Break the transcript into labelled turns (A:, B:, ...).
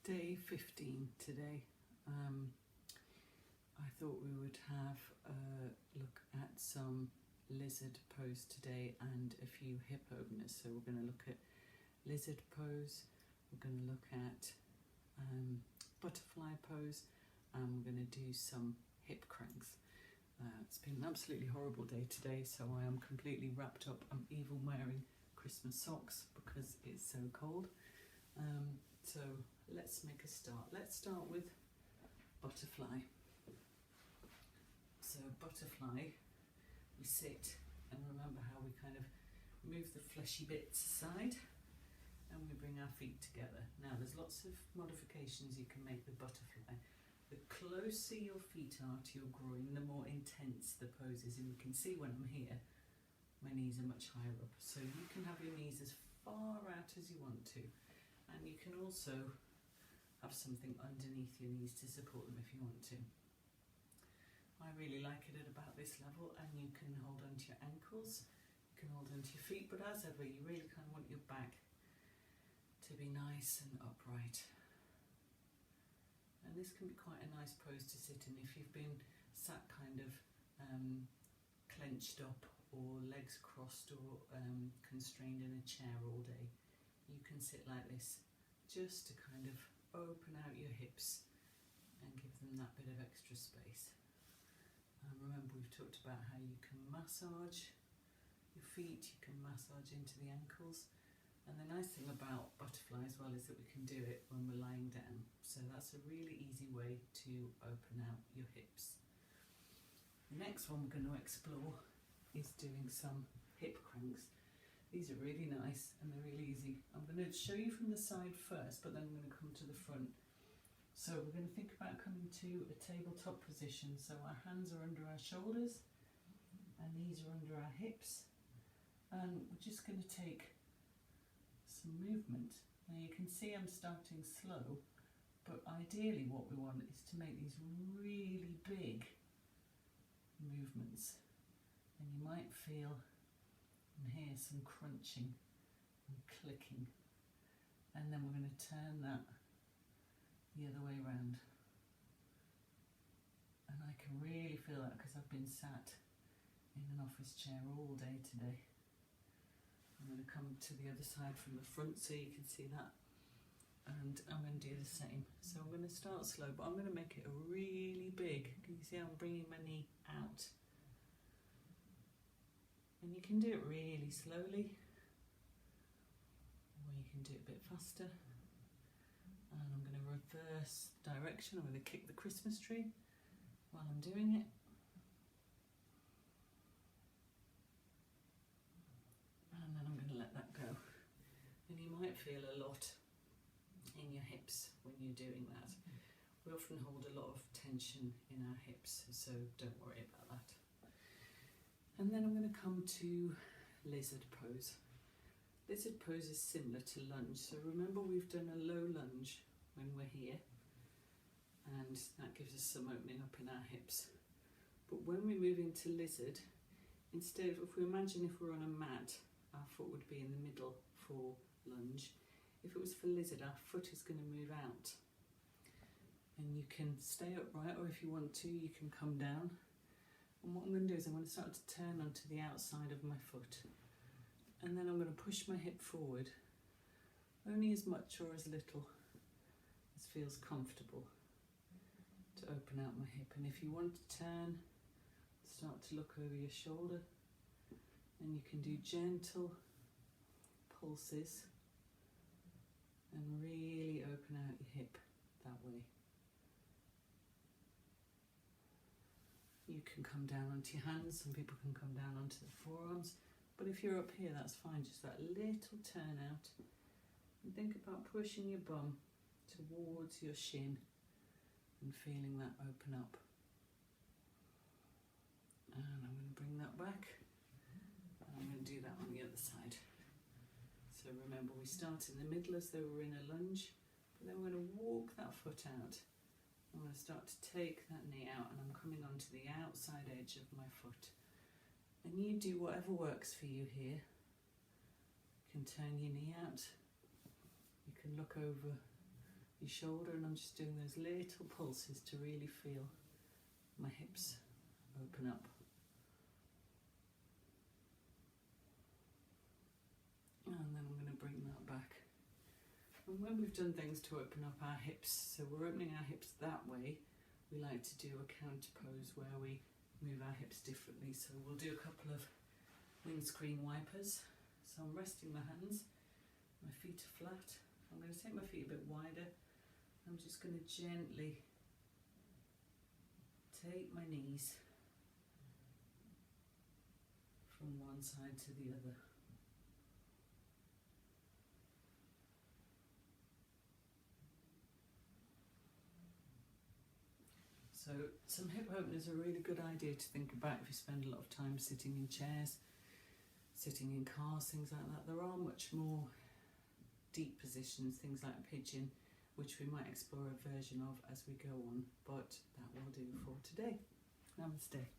A: Day 15 today. I thought we would have a look at some lizard pose today and a few hip openers. So we're going to look at lizard pose, we're going to look at butterfly pose, and we're going to do some hip cranks. It's been an absolutely horrible day today, so I am completely wrapped up. I'm even wearing Christmas socks because it's so cold. So let's make a start. Let's start with butterfly. So butterfly, we sit and remember how we kind of move the fleshy bits aside and we bring our feet together. Now there's lots of modifications you can make with butterfly. The closer your feet are to your groin, the more intense the pose is. And you can see when I'm here, my knees are much higher up. So you can have your knees as far out as you want to. And you can also have something underneath your knees to support them if you want to. I really like it at about this level, and you can hold onto your ankles, you can hold onto your feet, but as ever, you really kind of want your back to be nice and upright. And this can be quite a nice pose to sit in if you've been sat kind of clenched up or legs crossed or constrained in a chair all day. You can sit like this just to kind of open out your hips and give them that bit of extra space. Remember, we've talked about how you can massage your feet, you can massage into the ankles, and the nice thing about butterfly as well is that we can do it when we're lying down, so that's a really easy way to open out your hips. The next one we're going to explore is doing some hip cranks. These are really nice and they're really easy. I'm going to show you from the side first, but then I'm going to come to the front. So we're going to think about coming to a tabletop position. So our hands are under our shoulders, our knees are under our hips, and we're just going to take some movement. Now you can see I'm starting slow, but ideally what we want is to make these really big movements. And you might feel and hear some crunching and clicking. And then we're going to turn that the other way around, and I can really feel that because I've been sat in an office chair all day today. I'm going to come to the other side from the front so you can see that, and I'm going to do the same. So I'm going to start slow, but I'm going to make it really big. Can you see I'm bringing my knee out? And you can do it really slowly, or you can do it a bit faster. And I'm going to reverse direction. I'm going to kick the Christmas tree while I'm doing it. And then I'm going to let that go. And you might feel a lot in your hips when you're doing that. We often hold a lot of tension in our hips, so don't worry about that. And then I'm going to come to lizard pose. Lizard pose is similar to lunge, so remember we've done a low lunge when we're here, and that gives us some opening up in our hips. But when we move into lizard, instead of, if we imagine if we're on a mat, our foot would be in the middle for lunge. If it was for lizard, our foot is going to move out. And you can stay upright, or if you want to, you can come down. And what I'm going to do is I'm going to start to turn onto the outside of my foot. And then I'm going to push my hip forward, only as much or as little as feels comfortable to open out my hip. And if you want to turn, start to look over your shoulder, and you can do gentle pulses and really open out your hip that way. You can come down onto your hands, some people can come down onto the forearms. But if you're up here, that's fine, just that little turn out. And think about pushing your bum towards your shin and feeling that open up. And I'm going to bring that back. And I'm going to do that on the other side. So remember, we start in the middle as though we're in a lunge, but then we're going to walk that foot out. I'm going to start to take that knee out, and I'm coming onto the outside edge of my foot. And you do whatever works for you here. You can turn your knee out. You can look over your shoulder, and I'm just doing those little pulses to really feel my hips open up. And then I'm going to bring that back. And when we've done things to open up our hips, so we're opening our hips that way, we like to do a counter pose where we move our hips differently. So we'll do a couple of windscreen wipers. So I'm resting my hands, my feet are flat. I'm going to take my feet a bit wider. I'm just going to gently take my knees from one side to the other. So some hip openers are a really good idea to think about if you spend a lot of time sitting in chairs, sitting in cars, things like that. There are much more deep positions, things like a pigeon, which we might explore a version of as we go on, but that will do for today. Namaste.